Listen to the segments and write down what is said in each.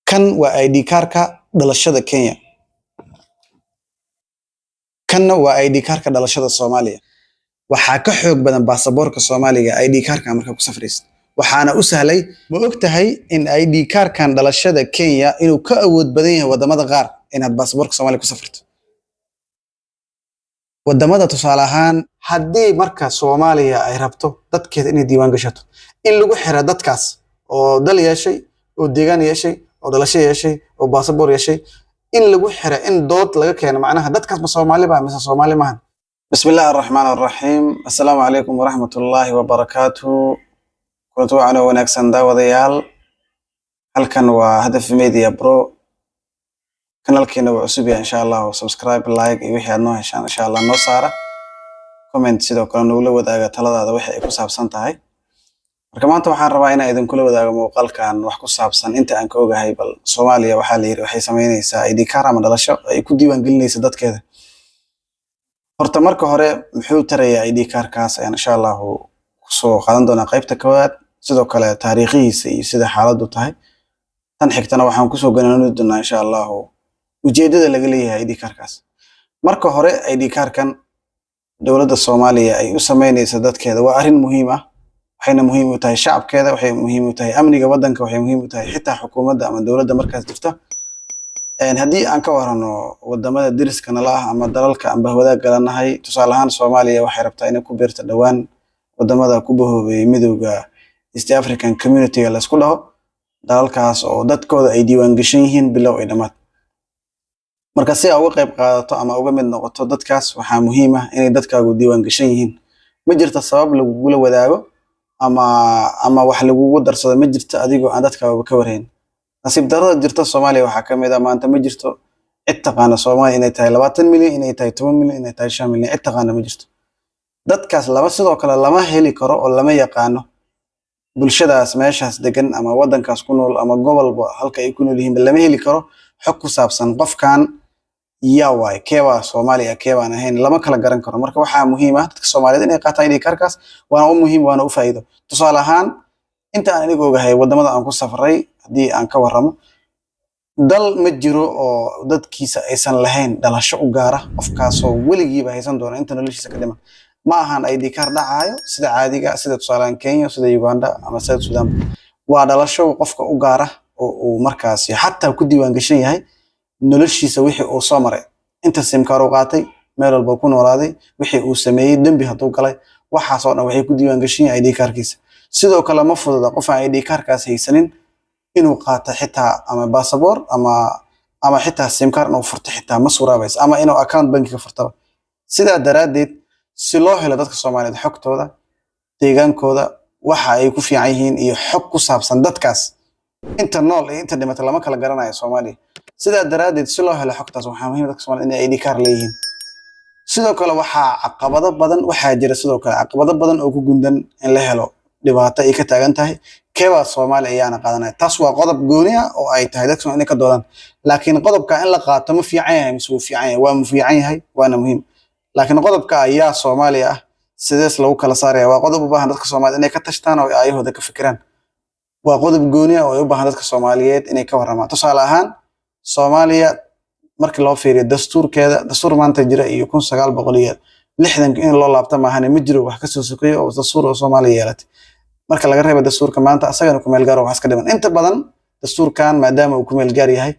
kan waa ID kaarka dhalashada Kenya, kanna waa ID kaarka dhalashada Soomaaliya. waxaa ka xoog badan baasaboorka Soomaaliga ID kaarka marka ku safraysid. waxaana u sahlay ma ogtahay in ID kaarkan dhalashada Kenya inuu ka awood badan yahay wadamada qaar inaad baasaboorka Soomaaliya ku safrto. wadamada tusaale ahaan haddii marka Soomaaliya ay rabto dadkeeda inay diiwaan gashato in lagu xiro dadkaas oo dal yeeshay oo deegaan yeeshay oo dhalasho yeeshay oo baasaboor yeeshay in lagu xiro in dood laga keeno macnaha dadkaas ma Soomaali baa mise Soomaali maahan. بسم الله الرحمن الرحيم السلام عليكم ورحمة الله وبركاته كنت وعنا ونكسن داوديال هل كان وهدف ميديا برو كان لكينا وعصوبيا إن شاء الله وسبسكرايب لايك ويحي أنه إن شاء الله نصارى كومنت سيدو كان نقول وداغا تلada wixii ay ku saabsan tahay marka maanta waxaan rabaa inaan idin kula wadaago muuqaalkan wax ku saabsan inta aan ka ogahay bal Soomaaliya waxa la yiri waxay sameynaysaa ID card ama dhalasho ay ku diiwaan gelinaysa dadkeeda. horta marka hore muxuu tarayaa ID kaarkaas ayaan insha Allah ku soo qaadan doonaa qaybta koowaad sidoo kale taariikhiisa iyo sida xaaladdu tahay tan xigtana waxaan ku soo ganaanoo doonaa insha Allah ujeedada laga leeyahay ID kaarkaas. marka hore ID kaarkan dawladda Soomaaliya ay u sameynayso dadkeeda waa arrin muhiim ah waxayna muhiim u tahay shacabkeeda waxay muhiim u tahay amniga wadanka waxay muhiim u tahay xitaa xukuumadda ama dawladda markaas jirta. haddii aan ka warano wadamada deriska nala ah ama dalalka aan bahwadaag galanahay tusaale ahaan Soomaaliya waxay rabtaa inay ku beerto dhawaan wadamada ku bahoobay midowga East African Community la isku dhaho dalalkaas oo dadkooda ay diiwaan gashan yihiin bilow ay dhamaad. marka si ay uga qayb qaadato ama uga mid noqoto dadkaas waxaa muhiim ah inay dadkaagu diiwaan gashan yihiin. ma jirto sabab lagu la wadaago ama wax lagu darsado ma jirto adigoo aan dadkaaga ka warhayn. nasiib darrada jirta Soomaaliya waxa kamid ah maanta ma jirto cid taqaana Soomaaliya inay tahay 20 milyan inay tahay 10 milyan inay tahay 5 milyan cid taqaana ma jirto. dadkaas laba sidoo kale lama heli karo oo lama yaqaano bulshadaas meeshaas degan ama wadankaas ku nool ama gobolba halka ay ku nool yihiin lama heli karo xog ku saabsan qofkan yaa waay keeba Soomaaliya keebaan ahayn lama kala garan karo. marka waxaa muhiim ah dadka Soomaaliyeed inay qaataan ID kaarkaas waana muhiim waana u faa'iido. tusaale ahaan inta aan anigu ogahay wadamada aan ku safray hadii aan ka waramo dal ma jiro oo dadkiisa aysan lahayn dhalasho u gaar ah qofkaas oo weligiiba haysan doona inta noloshiisa ka dhiman ma ahan ID card dhacayo sida caadiga sida tusaale Kenya sida Uganda ama South Sudan waa dhalasho qofka u gaar ah oo markaas xataa ku diiwaan gashan yahay noloshiisa wixii uu soo maray inta sim card uu qaatay meel walba ku noolaaday wixii uu sameeyay dambi haduu galay waxaas oo dhan waxay ku diiwaan gashan yahay ID kaarkiisa. sidoo kale ma fududa qof aan ID kaarkaas haysanin inuu qaato xitaa ama baasaboor ama xitaa sim card inuu furto xitaa ma suurabayso ama inuu account bankiga furto. sidaa daraadeed si loo helo dadka Soomaaliyeed xogtooda deegaankooda waxa ay ku fiican yihiin iyo xog ku saabsan dadkaas inta nool iyo inta dhimatay lama kala garanayo Soomaaliya. sidaa daraadeed si loo helo xogtaas waxaa muhiim dadka Soomaaliyeed inay ID card leeyihiin. sidoo kale waxaa caqabado badan oo ku gundan in la helo dhibaato ay ka taagan tahay keeba Soomaaliya ayaana qaadanay taas waa qodob gooni ah oo ay tahay dadka inay ka doodaan laakiin qodobka in la qaato ma fiican yahay mise uu fiican yahay waa ma fiican yahay waana muhiim laakiin qodobka ayaa Soomaaliya ah sidaas lagu kala saaraya waa qodob u baahan dadka Soomaaliyeed inay ka tashtaan oo ayahooda ka fikiraan waa qodob gooni ah oo u baahan dadka Soomaaliyeed inay ka waramaan. tusaale ahaan Soomaaliya markii loo fiiriyo dastuurkeeda dastuur maanta jira iyo 1960 in loo laabto maahan ma jiro wax ka soo sokeeyo oo dastuur Soomaaliya yeelatay. marka laga reebo dastuurka maanta asagana ku meel gaar wax ka dhiman inta badan dastuurkan maadaama uu ku meel gaar yahay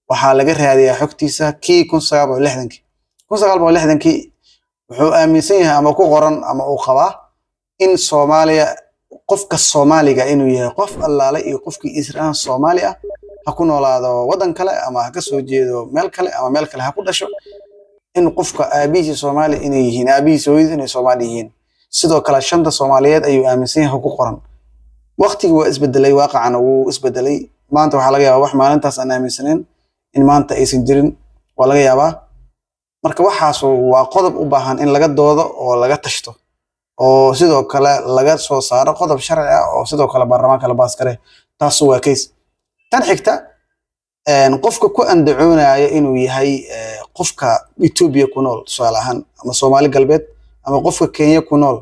waxa laga raadiyaa xogtiisa kii 1960 wuxuu aaminsan yahay ama ku qoran ama uu qabaa in Soomaaliya qofka Soomaaliga inuu yahay qof allaale iyo qofkii Israa'iil Soomaali ah ha ku noolaado wadan kale ama ha ka soo jeedo meel kale ama meel kale ha ku dhasho in qofka aabihiisa Soomaali inay yihiin aabihiisa hooyadiisa inay Soomaali yihiin. sidoo kale shanta Soomaaliyeed ayuu aaminsan yahay ku qoran. waqtigu waa isbedelay waaqacana wuu isbedelay maanta waxa laga yaabaa wax maalintaas aan aaminsaneyn in maanta aysan jirin waa laga yaabaa. marka waxaas waa qodob u baahan in laga doodo oo laga tashto oo sidoo kale laga soo saaro qodob sharci ah oo sidoo kale baarlamaanka la baas kare taas waa case. tan xigta qofka ku andacoonaya inuu yahay qofka Ethiopia ku nool tusaale ahaan ama Soomaali galbeed ama qofka Kenya ku nool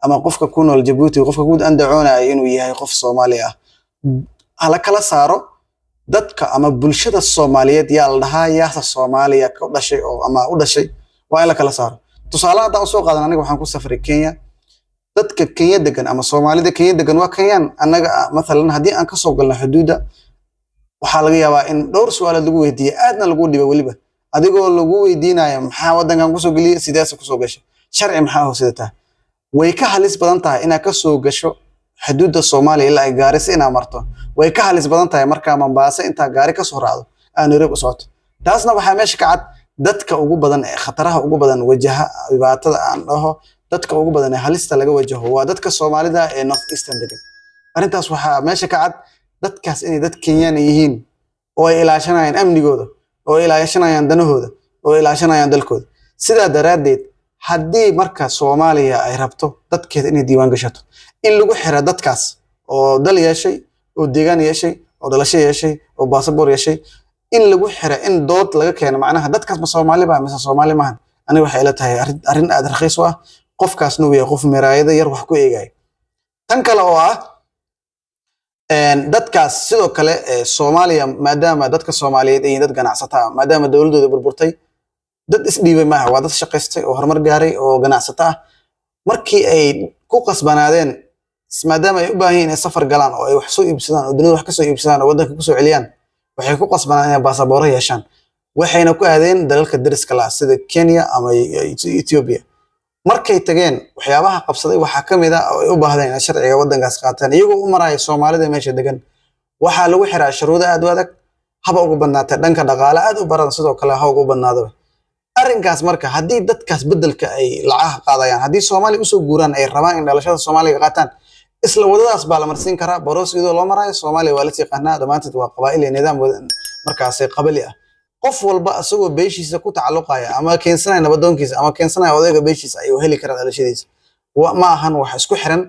ama qofka ku nool Djibouti qofka ku andacoonaya inuu yahay qof Soomaali ah hala kala saaro dadka ama bulshada Soomaaliyeed yaa la dhahaa yaasa Soomaaliya ka dhashay oo ama u dhashay waa in la kala saaro tusaale hadda soo qaadan aniga waxaan ku safray Kenya dadka Kenya degan ama Soomaalida Kenya degan waa Kenyan anaga مثلا hadii aan ka soo galno xuduuda waxa laga yaabaa in dhowr su'aalood lagu weydiiyo aadna lagu dhibo waliba adigoo lagu weydiinayo maxaa wadankan ku soo galiyay sidaas ku soo gashay sharci maxaa hooseetaa way ka halis badan tahay inaad ka soo gasho xuduuda Soomaaliya ilaa ay Gaarisa inaad marto way ka halis badan tahay marka Mombasa inta gaari ka soo raacdo aan Nairobi u socoto taasna waxa meesha ka cad dadka ugu badan ee khataraha ugu badan wajaha dhibaatada aan dhaho dadka ugu badan ee halista laga wajaho waa dadka Soomaalida ee North Eastern degan arintaas waxa meesha ka cad dadkaas inay dad Kenyan yihiin oo ay ilaashanayaan amnigooda oo ay ilaashanayaan danahooda oo ay ilaashanayaan dalkooda sidaa daraadeed haddii marka Soomaaliya ay rabto dadkeeda inay diiwaan gashato in lagu xiro dadkaas oo dal yeeshay oo deegaan yeeshay oo dhalasho yeeshay oo baasaboor yeeshay in lagu xiro in dood laga keeno macnaha dadkaas ma Soomaali ba mise Soomaali maahan aniga waxay ila tahay arrin aad raqiis ah qofkaasna uu yahay qof miraayada yar wax ku eegay tan kale oo ah dadkaas sidoo kale Soomaaliya maadaama dadka Soomaaliyeed ay dad ganacsata maadaama dawladooda burburtay dad isdhiibay maaha waa dad shaqaystay oo horumar gaaray oo ganacsata markii ay ku qasbanaadeen maadaama ay u baahan yihiin safar galaan oo ay wax soo iibsadaan oo dunida wax ka soo iibsadaan oo wadanka ku soo celiyaan waxay ku qasbanaadeen inay baasaboor yeeshaan waxayna ku aadeen dalalka dariska la sida Kenya ama Ethiopia markay tageen waxyaabaha qabsaday waxa kamid ah oo ay u baahdeen in sharciga wadankaas qaataan iyagoo u maray Soomaalida meesha degan waxa lagu xiraa shuruudo aad u adag haba ugu badnaatay dhanka dhaqaale aad u baran sidoo kale ha ugu badnaado arrinkaas marka hadii dadkaas bedelka ay lacag qaadayaan hadii Soomaali u soo guuraan ay rabaan in dhalashada Soomaaliga qaataan isla wadadaas baa la marsiin karaa boros iyadoo loo marayo Soomaaliya waa la yaqaanaa dhamaanteed waa qabaa'il iyo nidaam markaas qabali ah qof walba asagoo beeshiisa ku tacalluqaya ama keensanay nabadoonkiisa ama keensanay odayga beeshiisa ay heli karaan dhalashadiisa ma ahan wax isku xiran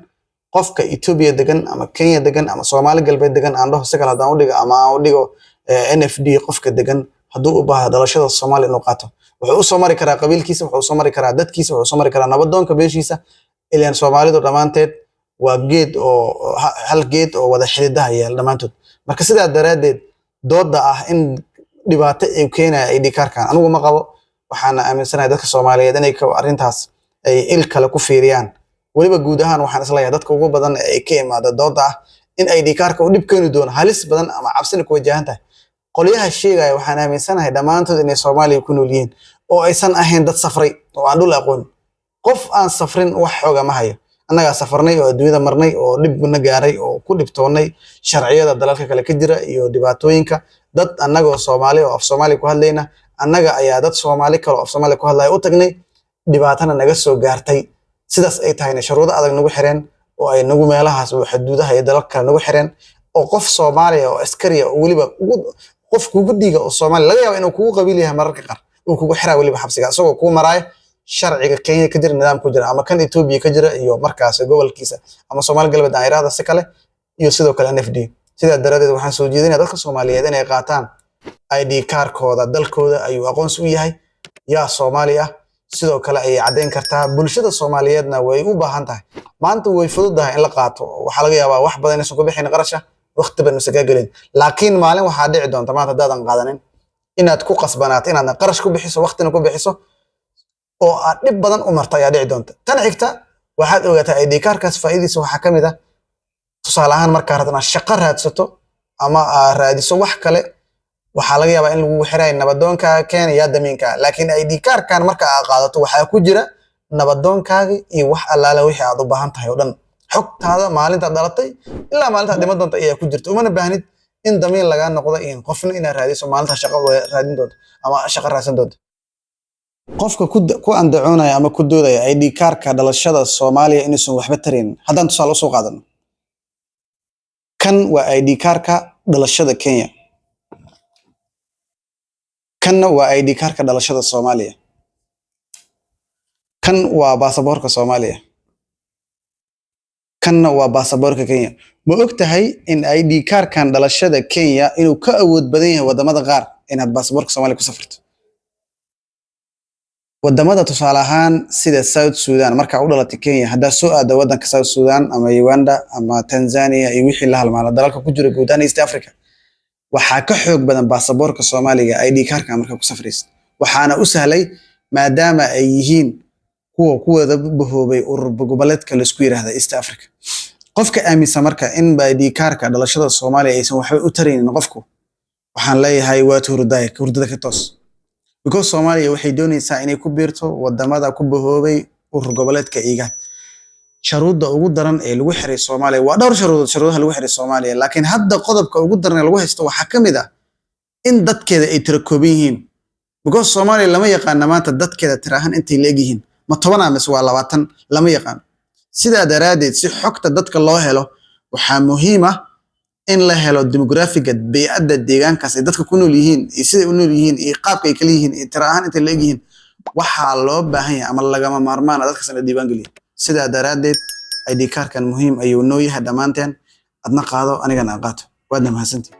qofka Ethiopia degan ama Kenya degan ama Soomaali galbeed degan aan dhaho sagal hadaan u dhigo ama aan u dhigo NFD qofka degan haduu u baahdo dhalashada Soomaali inuu qaato wuxuu soo mari karaa qabiilkiisa wuxuu soo mari karaa dadkiisa wuxuu soo mari karaa nabadoonka beeshiisa ilaan Soomaalidu dhamaanteed waa geed oo hal geed oo wada xiridaha yeel dhamaantood marka sidaa daraadeed dooda ah in dhibaato ay keenay ID kaarkan anigu ma qabo waxaan aaminsanahay dadka Soomaaliyeed inay ka arintaas ay il kale ku fiiriyaan waliba guud ahaan waxaan islahay dadka ugu badan ay ka imaado dooda ah in ID kaarka uu dhib keeni doono halis badan ama cabsi ku wajahantahay qoliyaha sheegay waxaan aaminsanahay dhamaantood inay Soomaaliya ku nool yihiin oo aysan ahayn dad safray oo aan dhul aqoon qof aan safrin wax xoga ma hayo annaga safarnay oo adduunyada marnay oo dhibna gaaray oo ku dhibtoonay sharciyada dalalka kale ka jira iyo dhibaatooyinka dad annaga Soomaali oo af Soomaali ku hadlayna annaga ayaa dad Soomaali kale oo af Soomaali ku hadlay u tagnay dhibaatana naga soo gaartay sidaas ay tahayna shuruudo adag nagu xireen oo ay nagu meelahaas oo xuduudaha iyo dalalka nagu xireen oo qof Soomaali oo askari oo waliba qof kugu dhiga oo Soomaali laga yaabo inuu kugu qabiil yahay mararka qaar oo kugu xiraa waliba xabsiga asagoo ku maray sharciga Kenya ka jira nidaam ku jira ama kan Ethiopia ka jira iyo markaas gobolkiisa ama Soomaali galbeed ay raada si kale iyo sidoo kale NFD sida daradeed waxaan soo jeedinayaa dadka Soomaaliyeed inay qaataan ID kaarkooda dalkooda ayuu aqoonsi u yahay yaa Soomaali ah sidoo kale ay cadeyn kartaa bulshada Soomaaliyeedna way u baahan tahay maanta way fududahay in la qaato waxa laga yaabaa wax badan inaysan ku bixin qarasha waqti badan isaga galin laakiin maalin waxa dhici doonta maanta daadan qaadanin inaad ku qasbanaato inaad qarash ku bixiso waqtina ku bixiso oo aad dib badan u martay ayaa dhici doonta tan xigta waxaad ogaataa ID kaarkaas faa'iideysa waxa kamid ah tusaale ahaan marka aad shaqo raadsato ama aad raadiso wax kale waxa laga yaabaa in lagu xiray nabadoonka Kenya damiinka laakiin ID kaarkan marka aad qaadato waxa ku jira nabadoonkaaga iyo wax allaala wixii aad u baahan tahay oo dhan xogtaada maalinta dhalatay ilaa maalinta dhimad doonta ayaa ku jirta uma baahnid in damiin laga noqdo in qofna ina raadiso maalinta shaqo raadin doonto ama shaqo raadsan doonto qofka ku andacoonaya ama ku doodaya ID kaarka dhalashada Soomaaliya inuu waxba tarin haddaan tusaale soo qaadano kan waa ID kaarka dhalashada Kenya kan waa ID kaarka dhalashada Soomaaliya kan waa baasaboorka Soomaaliya kan waa baasaboorka Kenya ma ogtahay in ID kaarkan dhalashada Kenya inuu ka awood badan yahay wadamada qaar inaad baasaboorka Soomaaliya ku safrto wadamada tusaale ahaan sida South Sudan marka u dhalatay Kenya hadaa soo aado wadanka South Sudan ama Uganda ama Tanzania iyo wixii la halmaala dalalka ku jira guud ahaan East Africa waxaa ka xoog badan baasaboorka Soomaaliga ID kaarka marka ku safraysid waxaana u sahlay maadaama ay yihiin kuwada bahoobay urur goboleedka la isku yiraahdo East Africa qofka aaminsan marka in ID kaarka dhalashada Soomaaliya aysan waxba u taraynin qofku waxaan leeyahay waa hurdada ka toos because Soomaaliya waxay doonaysaa inay ku biirto wadamada ku bahoobay urur goboleedka IGAD sharuudda ugu daran ee lagu xiray Soomaaliya waa dhowr sharuudaha lagu xiray Soomaaliya laakiin hadda qodobka ugu daran ee lagu haysto waxa kamid ah in dadkeeda ay tiro kooban yihiin because Soomaaliya lama yaqaan maanta dadkeeda tirahan intay leeyihiin ma 10 ama 20 lama yaqaan sida daraadeed si xogta dadka loo helo waxa muhiim ah in la helo demografiga bay'adda deegaankaas ay dadka ku nool yihiin iyo sida u nool yihiin iyo qaabka ay kala yihiin tirahan intay leeyihiin waxa loo baahan yahay ama lagama maarmaan dadka sanad diiwaan geliya sida daraadeed ID kaarkan muhiim ayuu noo yahay dhamaanteen adna qaado anigana qaato waad mahadsantahay